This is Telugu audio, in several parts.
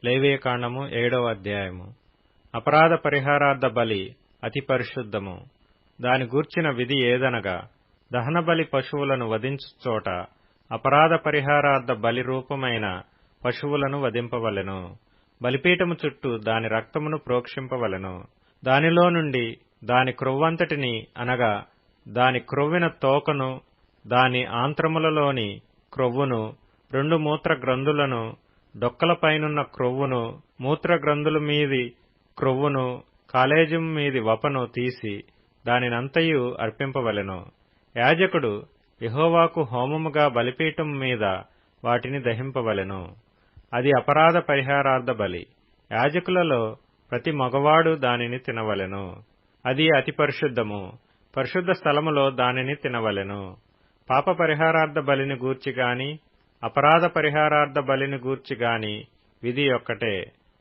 లేవియకాండము 7వ అధ్యాయము. అపరాధ పరిహారార్థ బలి అతి పరిశుద్ధము. దాని గూర్చిన విధి ఏదనగా, దహనబలి పశువులను వధించు చోట అపరాధ పరిహారార్థ బలి రూపమైన పశువులను వధింపవలెను. బలిపీఠము చుట్టూ దాని రక్తమును ప్రోక్షింపవలెను. దానిలో నుండి దాని క్రొవ్వంతటిని, అనగా దాని క్రొవ్విన తోకను, దాని ఆంత్రములలోని క్రొవ్వును, 2 మూత్రగ్రంథులను, డొక్కలపైనున్న క్రొవ్వును, మూత్రగ్రంథుల మీది క్రొవ్వును, కాలేజం మీది వపను తీసి దానినంతయు అర్పింపవలెను. యాజకుడు యెహోవాకు హోమముగా బలిపీఠం మీద వాటిని దహింపవలెను. అది అపరాధ పరిహారార్థ బలి. యాజకులలో ప్రతి మగవాడు దానిని తినవలెను. అది అతి పరిశుద్ధము. పరిశుద్ధ స్థలములో దానిని తినవలెను. పాప పరిహారార్థ బలిని గూర్చి గాని, అపరాధ పరిహారార్థ బలిని గూర్చి గాని విధి ఒక్కటే.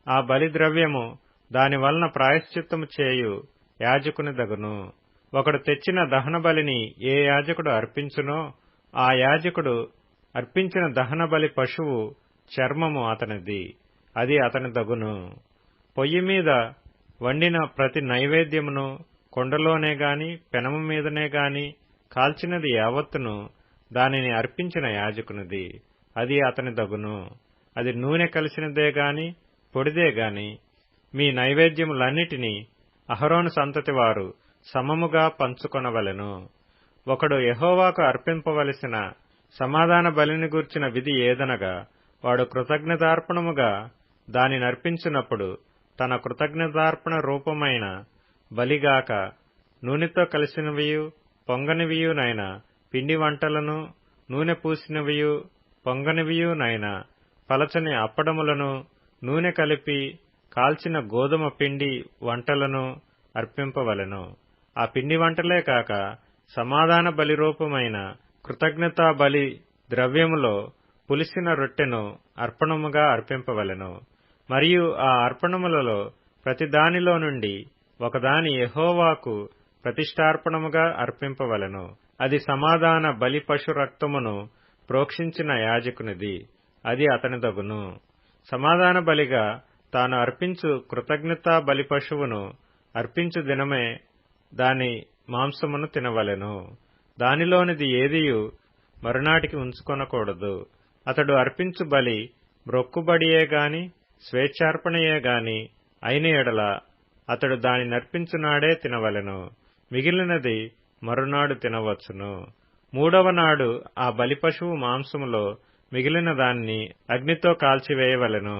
ఆ బలి ద్రవ్యము దాని వలన ప్రాయశ్చిత్తము చేయు యాజకుని దగును. ఒకడు తెచ్చిన దహన బలిని ఏ యాజకుడు అర్పించునో, ఆ యాజకుడు అర్పించిన దహన బలి పశువు చర్మము అతనిది, అది అతని దగును. పొయ్యి మీద వండిన ప్రతి నైవేద్యమును కొండలోనే గాని పెనము మీదనే గాని కాల్చినది యావత్తును దానిని అర్పించిన యాజకునిది, అది అతని దగును. అది నూనె కలిసినదే గాని పొడిదే గాని మీ నైవేద్యములన్నిటినీ అహరోను సంతతి వారు సమముగా పంచుకొనవలెను. ఒకడు యెహోవాకు అర్పింపవలసిన సమాధాన బలిని గూర్చిన విధి ఏదనగా, వాడు కృతజ్ఞతార్పణముగా దాని నర్పించినప్పుడు తన కృతజ్ఞతార్పణ రూపమైన బలిగాక నూనెతో కలిసినవియు పొంగనివియునైన పిండి వంటలను, నూనె పూసినవియు పొంగనివియునైన పలచని అప్పడములను, నూనె కలిపి కాల్చిన గోధుమ పిండి వంటలను అర్పింపవలెను. ఆ పిండి వంటలే కాక సమాధాన బలి రూపమైన కృతజ్ఞతా బలి ద్రవ్యములో పులిసిన రొట్టెను అర్పణముగా అర్పింపవలెను. మరియు ఆ అర్పణములలో ప్రతి దానిలో నుండి ఒకదాని యెహోవాకు ప్రతిష్టార్పణముగా అర్పింపవలెను. అది సమాధాన బలి పశు రక్తమును ప్రోక్షించిన యాజకునిది, అది అతని దగును. సమాధాన బలిగా తాను అర్పించు కృతజ్ఞతా బలి పశువును అర్పించు దినమే దాని మాంసమును తినవలెను. దానిలోనిది ఏదియు మరునాటికి ఉంచుకొనకూడదు. అతడు అర్పించు బలి మ్రొక్కుబడియే గాని స్వేచ్ఛార్పణయే గాని అయిన ఎడల అతడు దాని నర్పించునాడే తినవలెను. మిగిలినది మరునాడు తినవచ్చును. 3వ నాడు ఆ బలి పశువు మాంసములో మిగిలిన దాన్ని అగ్నితో కాల్చివేయవలెను.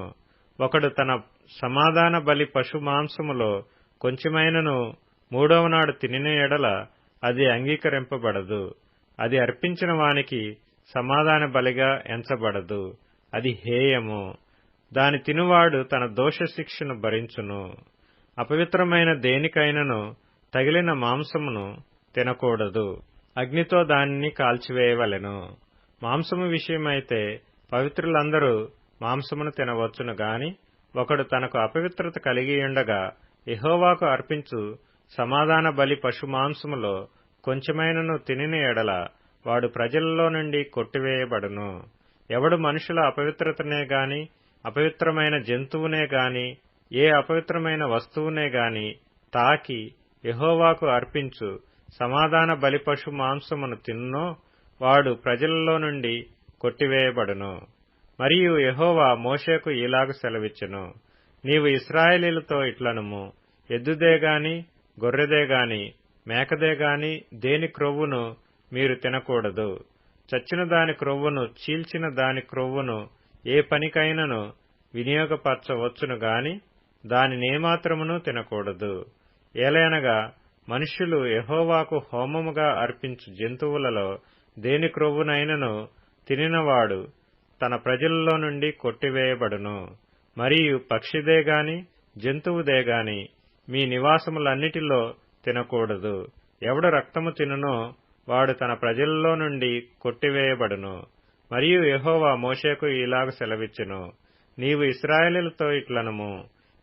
ఒకడు తన సమాధాన బలి పశు మాంసములో కొంచెమైనను 3వ నాడు తినిన ఎడల అది అంగీకరింపబడదు. అది అర్పించిన వానికి సమాధాన బలిగా ఎంచబడదు, అది హేయము. దాని తినువాడు తన దోష శిక్షను భరించును. అపవిత్రమైన దేనికైనను తగిలిన మాంసమును తినకూడదు, అగ్నితో దానిని కాల్చివేయవలెను. మాంసము విషయమైతే పవిత్రులందరూ మాంసమును తినవచ్చును గాని, ఒకడు తనకు అపవిత్రత కలిగియుండగా యెహోవాకు అర్పించు సమాధాన బలి పశు మాంసములో కొంచెమైనను తినిన ఎడల వాడు ప్రజలలో నుండి కొట్టివేయబడును. ఎవడు మనుషుల అపవిత్రతనే గాని అపవిత్రమైన జంతువునే గాని ఏ అపవిత్రమైన వస్తువునే గాని తాకి యెహోవాకు అర్పించు సమాధాన బలి పశు మాంసమును తిన్నో వాడు ప్రజలలో నుండి కొట్టివేయబడును. మరియు యెహోవా మోషేకు ఇలాగు సెలవిచ్చెను, నీవు ఇశ్రాయేలీయులతో ఇట్లనుము, ఎద్దుదే గాని గొర్రెదే గాని మేకదే గాని దేని క్రొవ్వును మీరు తినకూడదు. చచ్చిన దాని క్రొవ్వును, చీల్చిన దాని క్రొవ్వును ఏ పనికైనను వినియోగపరచవచ్చును గాని దానినేమాత్రమును తినకూడదు. ఏలయనగా మనుష్యులు యెహోవాకు హోమముగా అర్పించు జంతువులలో దేని క్రొవ్వునైనను తినినవాడు తన ప్రజలలో నుండి కొట్టివేయబడును. మరియు పక్షిదే గాని జంతువుదే గాని మీ నివాసములన్నిటిలో తినకూడదు. ఎవడు రక్తము తినునో వాడు తన ప్రజలలో నుండి కొట్టివేయబడును. మరియు యెహోవా మోషేకు ఇలాగ సెలవిచ్చెను, నీవు ఇశ్రాయేలీయులతో ఇట్లనుము,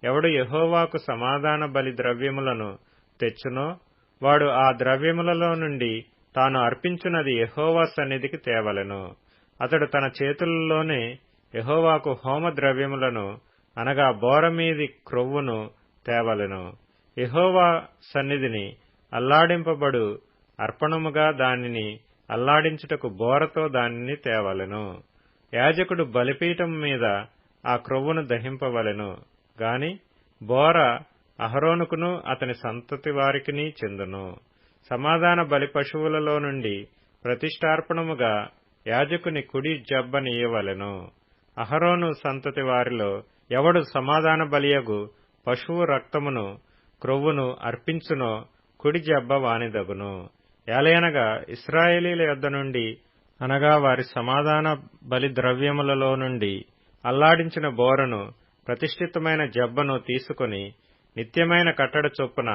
ఎవడు యెహోవాకు సమాధాన బలి ద్రవ్యములను తెచ్చునో వాడు ఆ ద్రవ్యములలో నుండి తాను అర్పించున్నది యెహోవా సన్నిధికి తేవలెను. అతడు తన చేతులలోనే యెహోవాకు హోమ ద్రవ్యములను అనగా బోర మీది క్రొవ్వును తేవలెను. యెహోవా సన్నిధిని అల్లాడింపబడు అర్పణముగా దానిని అల్లాడించుటకు బోరతో దానిని తేవలెను. యాజకుడు బలిపీఠం మీద ఆ క్రొవ్వును దహింపవలెను గాని బోర అహరోనుకును అతని సంతతి వారికిని చెందును. సమాధాన బలి పశువులలో నుండి ప్రతిష్ఠార్పణముగా యాజకుని కుడి జబ్బనియ్యవలెను. అహరోను సంతతి వారిలో ఎవడు సమాధాన బలియగు పశువు రక్తమును క్రొవ్వును అర్పించునో కుడి జబ్బ వానిదగును. ఏలయనగా ఇశ్రాయేలీల యొద్ద నుండి అనగా వారి సమాధాన బలి ద్రవ్యములలో నుండి అల్లాడించిన బోరను ప్రతిష్ఠితమైన జబ్బను తీసుకుని నిత్యమైన కట్టడ చొప్పున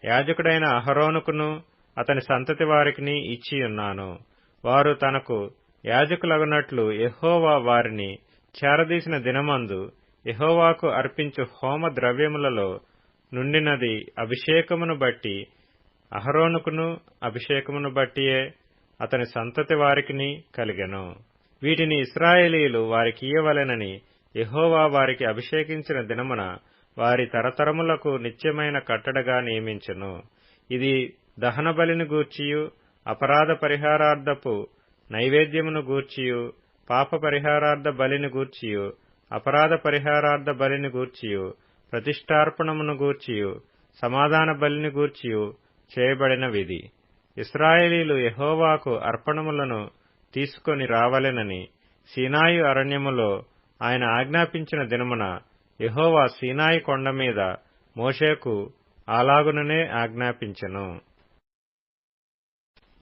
యాజకుడైన అహరోనుకును అతని సంతతి వారికిని ఇచ్చియున్నాను. వారు తనకు యాజకులగునట్లు యెహోవా వారిని చేరదీసిన దినమందు యెహోవాకు అర్పించు హోమ ద్రవ్యములలో నుండినది అభిషేకమును బట్టి అహరోనుకును అభిషేకమును బట్టియే అతని సంతతి వారికిని కలిగెను. వీటిని ఇశ్రాయేలీయులు వారికియ్యవలెనని యెహోవా వారికి అభిషేకించిన దినమున వారి తరతరములకు నిత్యమైన కట్టడగా నియమించెను. ఇది దహన బలిని గూర్చియు అపరాధ పరిహారార్థపు నైవేద్యమును గూర్చియు పాప పరిహారార్థ బలిని గూర్చియు అపరాధ పరిహారార్థ బలిని గూర్చియు ప్రతిష్ఠార్పణమును గూర్చియు సమాధాన బలిని గూర్చియు చేయబడిన విధి. ఇశ్రాయేలీయులు యెహోవాకు అర్పణములను తీసుకొని రావలెనని సీనాయి అరణ్యములో ఆయన ఆజ్ఞాపించిన దినమున యెహోవా సీనాయి కొండ మీద మోషేకు అలాగుననే ఆజ్ఞాపించెను.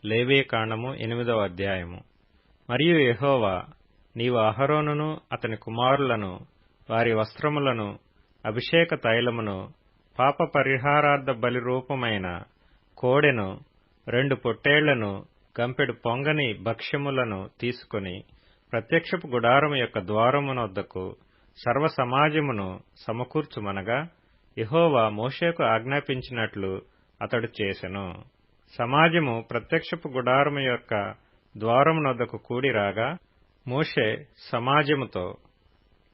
లేవీకాండము 8వ అధ్యాయము. మరియు యెహోవా, నీవు అహరోనును అతని కుమారులను వారి వస్త్రములను అభిషేక తైలమును పాప పరిహారార్థ బలి రూపమైన కోడెను 2 పొట్టేళ్లను గంపెడు పొంగని భక్ష్యములను తీసుకుని ప్రత్యక్షపు గుడారము యొక్క ద్వారమునొద్దకు సర్వ సమాజమును సమకూర్చుమనగా యెహోవా మోషేకు ఆజ్ఞాపించినట్లు అతడు చేసెను. సమాజము ప్రత్యక్షపు గుడారము యొక్క ద్వారమునొద్దకు కూడిరాగా మోషే సమాజముతో,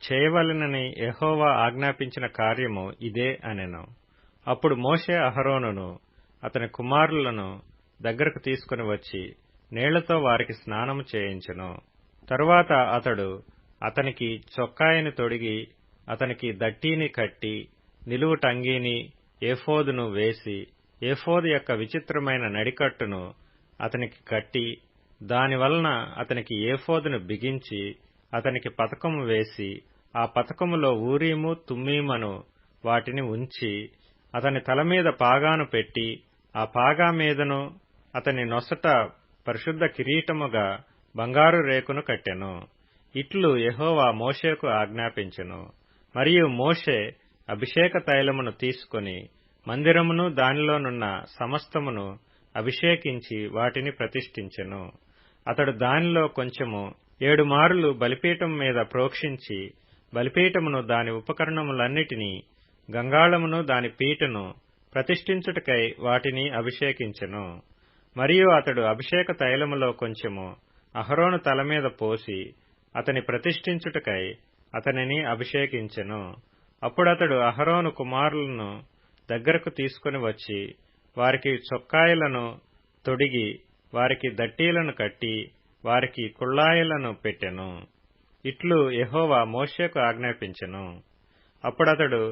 చేయవలెనని యెహోవా ఆజ్ఞాపించిన కార్యము ఇదే అనెను. అప్పుడు మోషే అహరోనును అతని కుమారులను దగ్గరకు తీసుకుని వచ్చి నీళ్లతో వారికి స్నానము చేయించెను. తరువాత అతడు అతనికి చొక్కాయిని తొడిగి అతనికి దట్టీని కట్టి నిలువు టంగీని ఏఫోదును వేసి ఏఫోదు యొక్క విచిత్రమైన నడికట్టును అతనికి కట్టి దానివలన అతనికి ఏఫోదును బిగించి అతనికి పతకము వేసి ఆ పతకములో ఊరీము తుమ్మీమను వాటిని ఉంచి అతని తల మీద పాగాను పెట్టి ఆ పాగా మీదను అతని నొసట పరిశుద్ధ కిరీటముగా బంగారు రేకును కట్టెను. ఇట్లు యెహోవా మోషేకు ఆజ్ఞాపించెను. మరియు మోషే అభిషేక తైలమును తీసుకుని మందిరమును దానిలోనున్న సమస్తమును అభిషేకించి వాటిని ప్రతిష్ఠించెను. అతడు దానిలో కొంచెము 7 మారులు బలిపీఠం మీద ప్రోక్షించి బలిపీఠమును దాని ఉపకరణములన్నిటినీ గంగాళమును దాని పీటను ప్రతిష్ఠించుటకై వాటిని అభిషేకించెను. మరియు అతడు అభిషేక తైలములో కొంచెము అహరోను తల మీద పోసి అతని ప్రతిష్ఠించుటకై అతనిని అభిషేకించెను. అప్పుడతడు అహరోను కుమారులను దగ్గరకు తీసుకుని వచ్చి వారికి చొక్కాయిలను తొడిగి వారికి దట్టీలను కట్టి వారికి కుళ్ళాయిలను పెట్టెను. ఇట్లు యెహోవా మోషేకు ఆజ్ఞాపించెను. అప్పుడతడు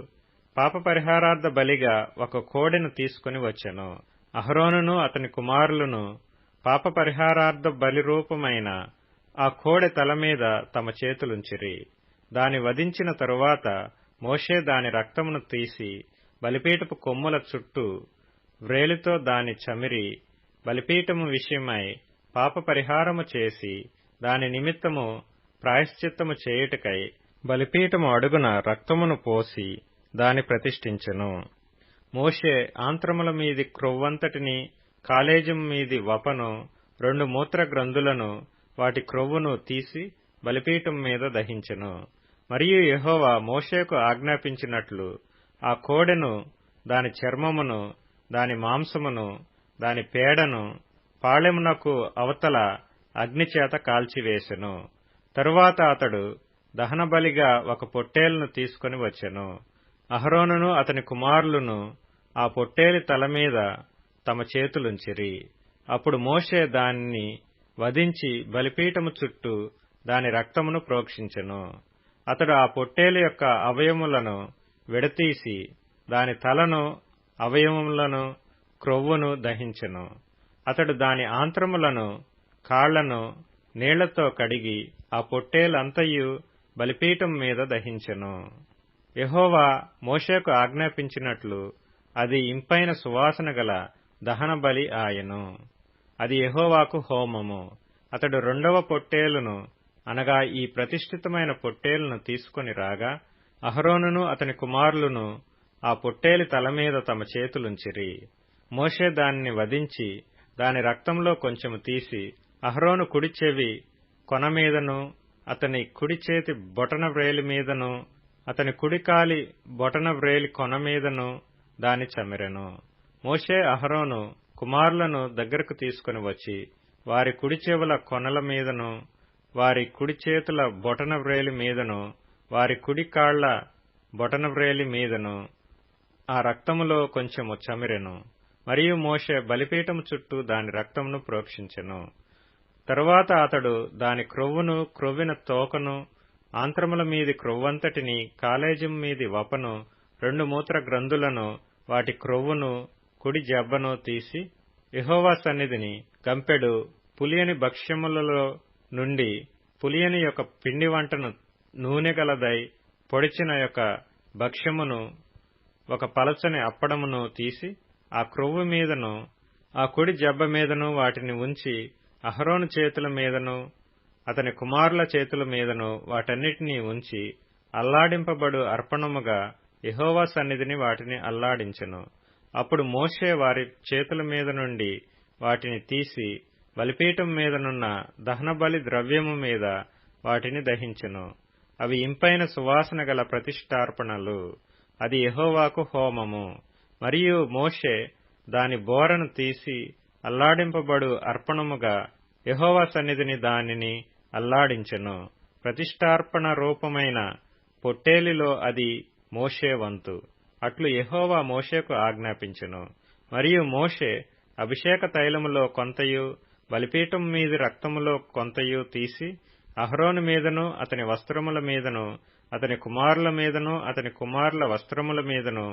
పాప పరిహారార్థ బలిగా ఒక కోడెను తీసుకుని వచ్చెను. అహరోనును అతని కుమారులను పాప పరిహారార్థ బలి రూపమైన ఆ కోడె తల మీద తమ చేతులుంచిరి. దాని వధించిన తరువాత మోషే దాని రక్తమును తీసి బలిపీఠపు కొమ్ముల చుట్టూ వ్రేలితో దాని చమిరి బలిపీఠము విషయమై పాప పరిహారము చేసి దాని నిమిత్తము ప్రాయశ్చిత్తము చేయుటకై బలిపీఠము అడుగున రక్తమును పోసి దాని ప్రతిష్ఠించెను. మోషే ఆంత్రముల మీది క్రొవ్వంతటిని కాలేజం మీది వపను 2 మూత్ర గ్రంథులను వాటి క్రొవ్వును తీసి బలిపీఠం మీద దహించెను. మరియు యెహోవా మోషేకు ఆజ్ఞాపించినట్లు ఆ కోడెను దాని చర్మమును దాని మాంసమును దాని పేడను పాళెమునకు అవతల అగ్నిచేత కాల్చివేసెను. తరువాత అతడు దహనబలిగా ఒక పొట్టేలును తీసుకొని వచ్చెను. అహరోనును అతని కుమారులను ఆ పొట్టేలి తల మీద తమ చేతులుంచిరి. అప్పుడు మోషే దానిని వధించి బలిపీఠము చుట్టూ దాని రక్తమును ప్రోక్షించెను. అతడు ఆ పొట్టేలు యొక్క అవయములను విడతీసి దాని తలను, అవయవములను, క్రొవ్వును దహించెను. అతడు దాని ఆంత్రములను, కాళ్లను నీళ్లతో కడిగి ఆ పొట్టేలంతయు బలిపీఠం మీద దహించెను. యెహోవా మోషేకు ఆజ్ఞాపించినట్లు అది ఇంపైన సువాసన గల దహన బలి ఆయెను. అది యెహోవాకు హోమము. అతడు రెండవ పొట్టేలును, అనగా ఈ ప్రతిష్ఠితమైన పొట్టేలును తీసుకొని రాగా, అహరోనును అతని కుమారులను ఆ పొట్టేలి తల మీద తమ చేతులుంచిరి. మోషే దానిని వధించి దాని రక్తంలో కొంచెము తీసి అహరోను కుడి చెవి కొన మీదను, అతని కుడి చేతి బొటన వ్రేలి మీదను, అతని కుడికాలి బొటన వ్రేలి కొన మీదను దాని చమిరెను. మోషే అహరోను కుమారులను దగ్గరకు తీసుకుని వచ్చి వారి కుడి చెవుల కొనల మీదను, వారి కుడి చేతుల బొటన వ్రేలి మీదను, వారి కుడి కాళ్ల బొటన వ్రేలి మీదను ఆ రక్తములో కొంచెము చమిరెను. మరియు మోషే బలిపీఠము చుట్టూ దాని రక్తమును ప్రోక్షించెను. తరువాత అతడు దాని క్రొవ్వును, క్రొవ్విన తోకను, ఆంత్రముల మీది క్రొవ్వంతటిని, కాలేజం మీది వపను, 2 మూత్ర గ్రంథులను, వాటి క్రొవ్వును, కుడి జబ్బను తీసి యెహోవా సన్నిధిని గంపెడు పులియని భక్ష్యములలో నుండి పులియని యొక్క పిండి వంటను నూనె గలదై పొడిచిన యొక్క భక్ష్యమును, ఒక పలచని అప్పడమును తీసి ఆ క్రొవ్వు మీదను, ఆ కుడి జబ్బ మీదను వాటిని ఉంచి అహరోను చేతుల మీదను అతని కుమారుల చేతుల మీదను వాటన్నిటినీ ఉంచి అల్లాడింపబడు అర్పణముగా యెహోవా సన్నిధిని వాటిని అల్లాడించెను. అప్పుడు మోషే వారి చేతుల మీద నుండి వాటిని తీసి బలిపీఠం మీదనున్న దహనబలి ద్రవ్యము మీద వాటిని దహించెను. అవి ఇంపైన సువాసన గల ప్రతిష్ఠార్పణలు. అది యెహోవాకు హోమము. మరియు మోషే దాని బోరను తీసి అల్లాడింపబడు అర్పణముగా యెహోవా సన్నిధిని దానిని అల్లాడించెను. ప్రతిష్ఠార్పణ రూపమైన పొట్టేలిలో అది మోషే వంతు. అట్లు యెహోవా మోషేకు ఆజ్ఞాపించెను. మరియు మోషే అభిషేక తైలములో కొంతయు, బలిపీఠం మీది రక్తములో కొంతయు తీసి అహరోను మీదను, అతని వస్త్రముల మీదను, అతని కుమారుల మీదను, అతని కుమారుల వస్త్రముల మీదను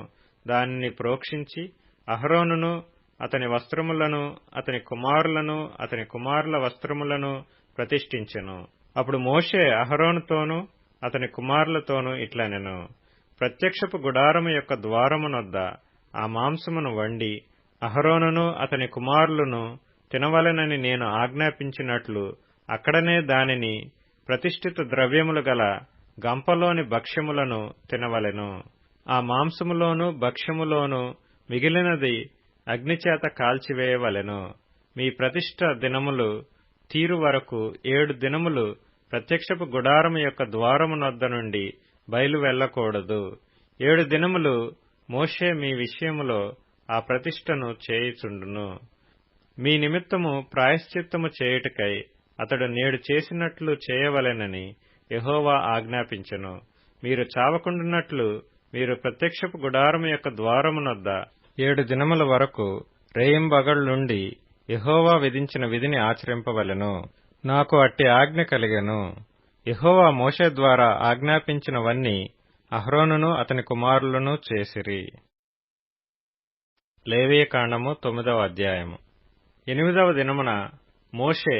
దానిని ప్రోక్షించి అహరోనును, అతని వస్త్రములను, అతని కుమారులను, అతని కుమారుల వస్త్రములను ప్రతిష్ఠించెను. అప్పుడు మోషే అహరోనుతోనూ అతని కుమారులతోనూ ఇట్లనెను: ప్రత్యక్షపు గుడారము యొక్క ద్వారమునొద్ద ఆ మాంసమును వండి అహరోనును అతని కుమారులను తినవలెనని నేను ఆజ్ఞాపించినట్లు అక్కడనే దానిని ప్రతిష్ఠిత ద్రవ్యములు గల గంపలోని భక్ష్యములను తినవలెను. ఆ మాంసములోను భక్ష్యములోను మిగిలినది అగ్నిచేత కాల్చివేయవలెను. మీ ప్రతిష్ఠ దినములు తీరు వరకు 7 దినములు ప్రత్యక్షపు గుడారము యొక్క ద్వారమునొద్ద నుండి బయలు వెళ్లకూడదు. 7 దినములు మోషే మీ విషయములో ఆ ప్రతిష్ఠను చేయుచుండును. మీ నిమిత్తము ప్రాయశ్చిత్తము చేయుటకై అతడు నేడు చేసినట్లు చేయవలెనని యెహోవా ఆజ్ఞాపించెను. మీరు చావకుండునట్లు మీరు ప్రత్యక్షపు గుడారము యొక్క ద్వారమునొద్ద 7 దినముల వరకు రేయింబగళ్లుండి యెహోవా విధించిన విధిని ఆచరింపవలెను. నాకు అట్టి ఆజ్ఞ కలిగెను. యెహోవా మోషే ద్వారా ఆజ్ఞాపించినవన్నీ అహరోనును అతని కుమారులను చేసిరి. లేవీకాండము 9వ అధ్యాయము. 8వ దినమున మోషే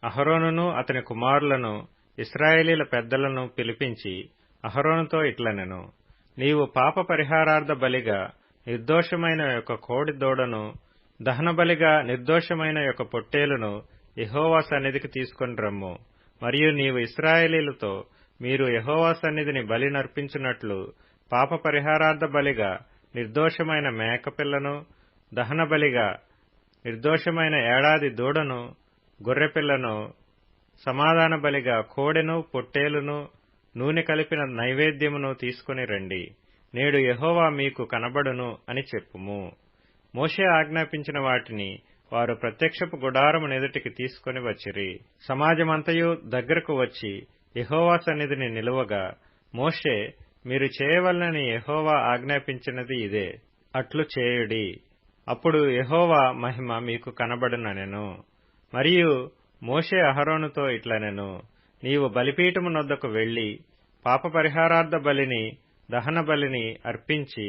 అహరోనును అతని కుమారులను ఇశ్రాయేలీల పెద్దలను పిలిపించి అహరోనుతో ఇట్లనెను: నీవు పాప పరిహారార్థ బలిగా నిర్దోషమైన యొక్క కోడి దూడను, దహనబలిగా నిర్దోషమైన యొక్క పొట్టేలును యెహోవా సన్నిధికి తీసుకొని రమ్ము. మరియు నీవు ఇశ్రాయేలీలతో, మీరు యెహోవా సన్నిధిని బలి నర్పించున్నట్లు పాప పరిహారార్థ బలిగా నిర్దోషమైన మేకపిల్లను, దహనబలిగా నిర్దోషమైన ఏడాది దూడను, గొర్రెపిల్లను, సమాధాన బలిగా కోడెను, పొట్టేలును, నూనె కలిపిన నైవేద్యమును తీసుకుని రండి. నేడు యెహోవా మీకు కనబడును అని చెప్పుము. మోషే ఆజ్ఞాపించిన వాటిని వారు ప్రత్యక్షపు గుడారము నెదుటికి తీసుకొని వచ్చిరి. సమాజమంతయు దగ్గరకు వచ్చి యెహోవా సన్నిధిని నిలువగా మోషే, మీరు చేయవలనని యెహోవా ఆజ్ఞాపించినది ఇదే, అట్లు చేయుడి, అప్పుడు యెహోవా మహిమ మీకు కనబడుననెను. మరియు మోషే అహరోనుతో ఇట్లనెను, నీవు బలిపీఠము నొద్దకు వెళ్లి పాపపరిహారార్థ బలిని దహన బలిని అర్పించి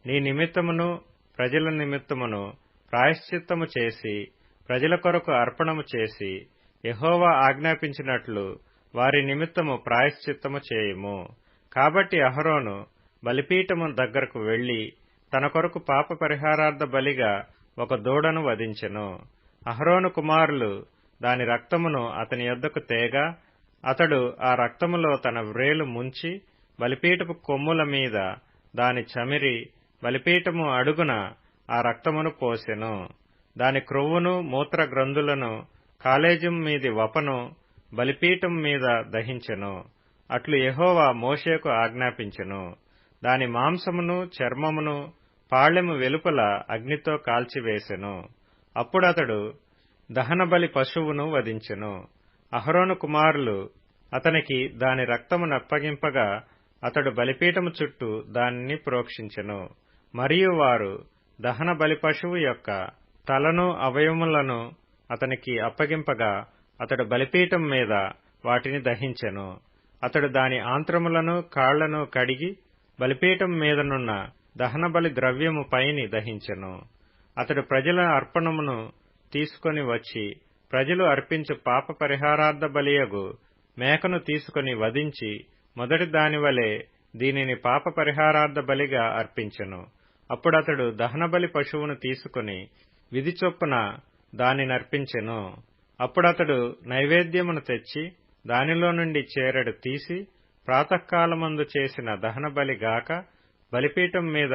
నీ నిమిత్తమును ప్రజల నిమిత్తమును ప్రాయశ్చిత్తము చేసి ప్రజల కొరకు అర్పణము చేసి యెహోవా ఆజ్ఞాపించినట్లు వారి నిమిత్తము ప్రాయశ్చిత్తము చేయుము. కాబట్టి అహరోను బలిపీఠము దగ్గరకు వెళ్లి తన కొరకు పాప పరిహారార్థ బలిగా ఒక దూడను వధించెను. అహరోను కుమారులు దాని రక్తమును అతని యొద్దకు తేగా అతడు ఆ రక్తములో తన వ్రేలు ముంచి బలిపీఠపు కొమ్ముల మీద దాని చమిరి బలిపీఠము అడుగున ఆ రక్తమును పోసెను. దాని క్రొవ్వును మూత్ర గ్రంథులను కాలేజం మీది వపను బలిపీఠం మీద దహించెను. అట్లు యెహోవా మోషేకు ఆజ్ఞాపించెను. దాని మాంసమును చర్మమును పాళెము వెలుపల అగ్నితో కాల్చివేసెను. అప్పుడతడు దహనబలి పశువును వధించెను. అహరోను కుమారులు అతనికి దాని రక్తమునప్పగింపగా అతడు బలిపీఠము చుట్టూ దానిని ప్రోక్షించెను. మరియు వారు దహన బలి పశువు యొక్క తలను అవయములను అతనికి అప్పగింపగా అతడు బలిపీఠం మీద వాటిని దహించెను. అతడు దాని ఆంత్రములను కాళ్లను కడిగి బలిపీఠం మీదనున్న దహనబలి ద్రవ్యము పైని దహించెను. అతడు ప్రజల అర్పణమును తీసుకొని వచ్చి ప్రజలు అర్పించు పాప పరిహారార్థ బలియగు మేకను తీసుకొని వధించి మొదటి దానివలే దీనిని పాప పరిహారార్థ బలిగా అర్పించెను. అప్పుడతడు దహనబలి పశువును తీసుకుని విధి చొప్పున దానినర్పించెను. అప్పుడతడు నైవేద్యమును తెచ్చి దానిలో నుండి చేరెడు తీసి ప్రాతఃకాలమందు చేసిన దహనబలి గాక బలిపీఠం మీద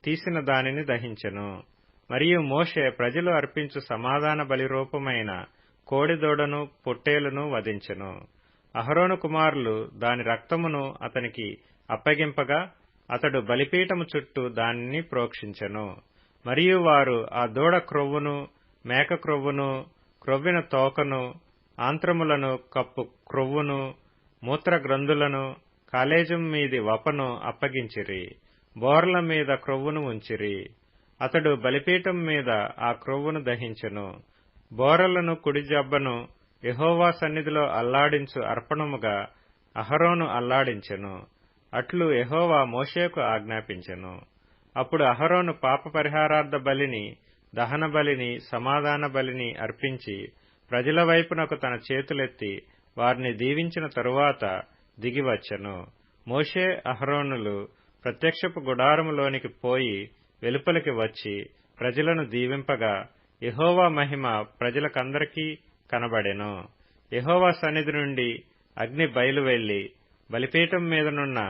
తీసిన దానిని దహించెను. మరియు మోషే ప్రజలు అర్పించు సమాధాన బలిరూపమైన కోడిదూడను పొట్టేలును వధించెను. అహరోను కుమారులు దాని రక్తమును అతనికి అప్పగింపగా అతడు బలిపీఠము చుట్టూ దానిని ప్రోక్షించెను. మరియు వారు ఆ దూడ క్రొవ్వును మేక క్రొవ్వును క్రొవ్విన తోకను ఆంత్రములను కప్పు క్రొవ్వును మూత్ర గ్రంథులను కాలేజం మీది వపను అప్పగించిరి. బోర్ల మీద క్రొవ్వును ఉంచిరి. అతడు బలిపీఠం మీద ఆ క్రొవ్వును దహించెను. బోరలను కుడి జబ్బను యెహోవా సన్నిధిలో అల్లాడించు అర్పణముగా అహరోను అల్లాడించెను. అట్లు యెహోవా మోషేకు ఆజ్ఞాపించెను. అప్పుడు అహరోను పాప పరిహారార్థ బలిని దహన బలిని సమాధాన బలిని అర్పించి ప్రజల వైపునకు తన చేతులెత్తి వారిని దీవించిన తరువాత దిగివచ్చెను. మోషే అహరోనులు ప్రత్యక్షపు గుడారములోనికి పోయి వెలుపలికి వచ్చి ప్రజలను దీవింపగా యెహోవా మహిమ ప్రజలకందరికీ కనబడెను. యెహోవా సన్నిధి నుండి అగ్ని బయలువెళ్లి బలిపీఠం మీదనున్న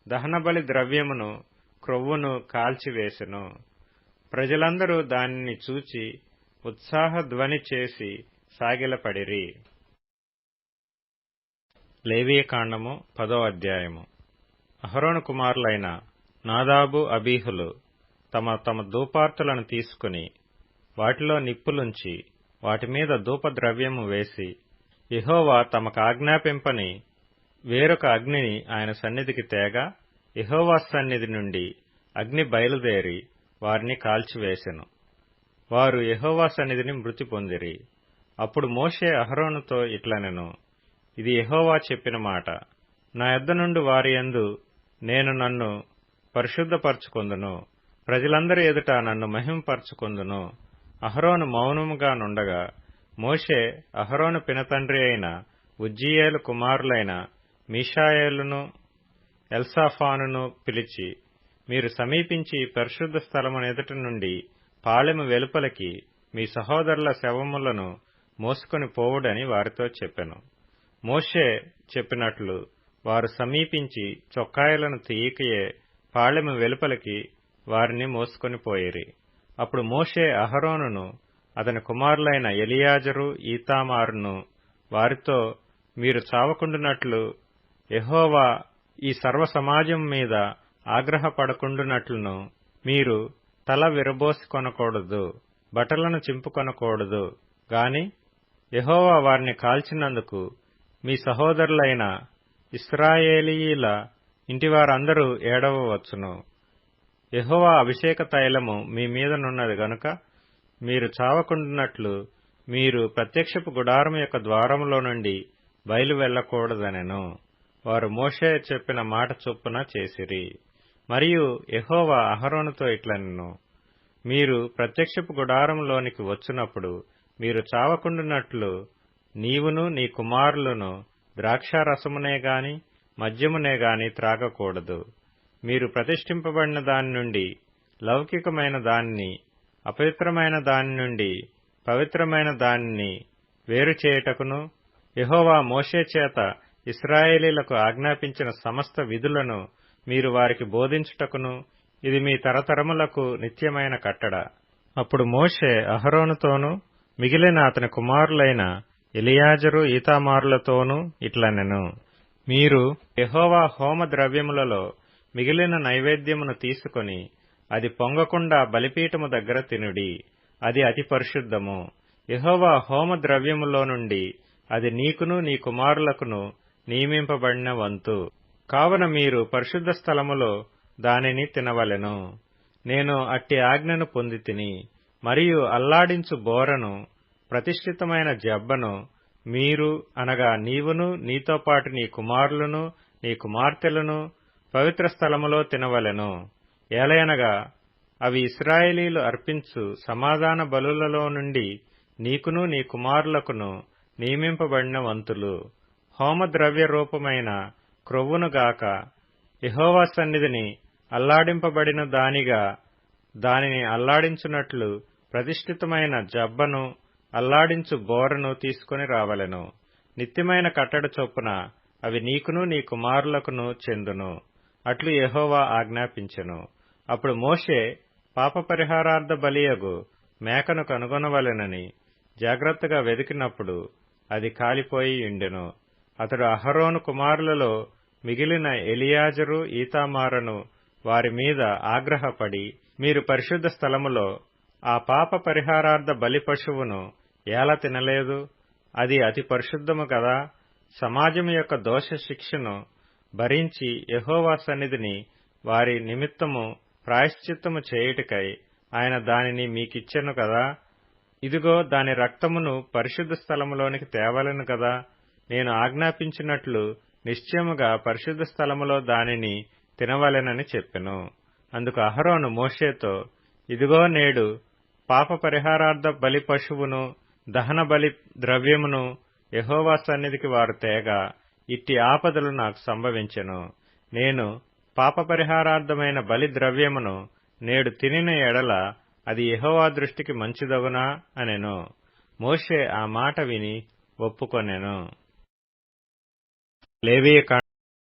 దహనబలి ద్రవ్యమును క్రొవ్వును కాల్చివేసెను. ప్రజలందరూ దానిని చూచి ఉత్సాహధ్వని చేసి సాగిలపడిరి. లేవీయకాండము 10వ అధ్యాయము. అహరోను కుమారులైన నాదాబు అబీహులు తమ తమ ధూపార్తులను తీసుకుని వాటిలో నిప్పులుంచి వాటిమీద ధూపద్రవ్యము వేసి యెహోవా తమకాజ్ఞాపింపని వేరొక అగ్నిని ఆయన సన్నిధికి తేగా యెహోవా సన్నిధి నుండి అగ్ని బయలుదేరి వారిని కాల్చివేసెను. వారు యెహోవా సన్నిధిని మృతి పొందిరి. అప్పుడు మోషే అహరోనుతో ఇట్లనెను, ఇది యెహోవా చెప్పిన మాట, నా యొద్ద నుండి వారి యందు నేను నన్ను పరిశుద్ధపరచుకొందును, ప్రజలందరి ఎదుట నన్ను మహిమపరచుకొందును. అహరోను మౌనముగా నుండగా మోషే అహరోను పినతండ్రి అయిన ఉజ్జీయేలు కుమారులైన మీషాయేలును ఎల్సాఫానును పిలిచి, మీరు సమీపించి పరిశుద్ధ స్థలమునెదుట నుండి పాళెము వెలుపలికి మీ సహోదరుల శవములను మోసుకొని పోవుడని వారితో చెప్పెను. మోషే చెప్పినట్లు వారు సమీపించి చొక్కాయలను తీయకయే పాళెము వెలుపలికి వారిని మోసుకొని పోయిరి. అప్పుడు మోషే అహరోనును అతని కుమారులైన ఎలియాజరు ఈతామారును వారితో, మీరు చావకుండునట్లు యెహోవా ఈ సర్వ సమాజం మీద ఆగ్రహపడకుండునట్లును మీరు తల విరబోసుకొనకూడదు, బట్టలను చింపుకొనకూడదు గాని యెహోవా వారిని కాల్చినందుకు మీ సహోదరులైన ఇశ్రాయేలీయుల ఇంటివారందరూ ఏడవవచ్చును. యెహోవా అభిషేక తైలము మీ మీదనున్నది గనుక మీరు చావకుండునట్లు మీరు ప్రత్యక్షపు గుడారము యొక్క ద్వారములో నుండి బయలు వెళ్ళకూడదనెను. వారు మోషే చెప్పిన మాట చొప్పున చేసిరి. మరియు యెహోవా అహరోనుతో ఇట్లనెను, మీరు ప్రత్యక్షపు గుడారములోనికి వచ్చినప్పుడు మీరు చావకుండునట్లు నీవును నీ కుమారులను ద్రాక్షారసమునే గాని మద్యమునే గాని త్రాగకూడదు. మీరు ప్రతిష్ఠింపబడిన దాని నుండి లౌకికమైన దానిని, అపవిత్రమైన దాని నుండి పవిత్రమైన దానిని వేరు చేయుటకును యెహోవా మోషే చేత ఇశ్రాయేలీయులకు ఆజ్ఞాపించిన సమస్త విధులను మీరు వారికి బోధించుటకును ఇది మీ తరతరములకు నిత్యమైన కట్టడ. అప్పుడు మోషే అహరోనుతోనూ మిగిలిన అతని కుమారులైన ఎలియాజరు ఈతామారులతోనూ ఇట్లనెను, మీరు యెహోవా హోమ ద్రవ్యములలో మిగిలిన నైవేద్యమును తీసుకొని అది పొంగకుండా బలిపీఠము దగ్గర తినుడి. అది అతి పరిశుద్ధము. యెహోవా హోమ ద్రవ్యములో నుండి అది నీకును నీ కుమారులకును నియమింపబడిన వంతు. కావున మీరు పరిశుద్ధ స్థలములో దానిని తినవలెను. నేను అట్టి ఆజ్ఞను పొందితిని. మరియు అల్లాడించు బోరను, ప్రతిష్ఠితమైన జబ్బను మీరు అనగా నీవును నీతోపాటు నీ కుమారులను నీ కుమార్తెలను పవిత్ర స్థలములో తినవలెను. ఏలయనగా అవి ఇశ్రాయేలీయులు అర్పించు సమాధాన బలులలో నుండి నీకును నీ కుమారులకును నియమింపబడిన వంతులు. హోమద్రవ్య రూపమైన క్రొవ్వునుగాక యెహోవా సన్నిధిని అల్లాడింపబడిన దానిగా దానిని అల్లాడించునట్లు ప్రతిష్ఠితమైన జబ్బను, అల్లాడించు బోరను తీసుకొని రావలెను. నిత్యమైన కట్టడ చొప్పున అవి నీకును నీ కుమారులకును చెందును. అట్లు యెహోవా ఆజ్ఞాపించెను. అప్పుడు మోషే పాపపరిహారార్థ బలియగు మేకను కనుగొనవలెనని జాగ్రత్తగా వెదికినప్పుడు అది కాలిపోయి ఉండెను. అతడు అహరోను కుమారులలో మిగిలిన ఎలియాజరు ఈతామారును వారి మీద ఆగ్రహపడి, మీరు పరిశుద్ధ స్థలములో ఆ పాప పరిహారార్థ బలి పశువును ఎలా తినలేదు? అది అతి పరిశుద్ధము కదా. సమాజం యొక్క దోష శిక్షను భరించి యెహోవా సన్నిధిని వారి నిమిత్తము ప్రాయశ్చిత్తము చేయుటకై ఆయన దానిని మీకిచ్చెను కదా. ఇదిగో దాని రక్తమును పరిశుద్ధ స్థలములోనికి తేవలెను కదా. నేను ఆజ్ఞాపించినట్లు నిశ్చయముగా పరిశుద్ధ స్థలములో దానిని తినవలెనని చెప్పెను. అందుకు అహరోను మోషేతో, ఇదిగో నేడు పాప పరిహారార్థ బలి పశువును దహన బలి ద్రవ్యమును యెహోవా సన్నిధికి వారు తేగా ఇట్టి ఆపదలు నాకు సంభవించెను. నేను పాప పరిహారార్థమైన బలి ద్రవ్యమును నేడు తినిన ఎడల అది యెహోవా దృష్టికి మంచిదగునా అనెను. మోషే ఆ మాట విని ఒప్పుకొనెను. లేవీయ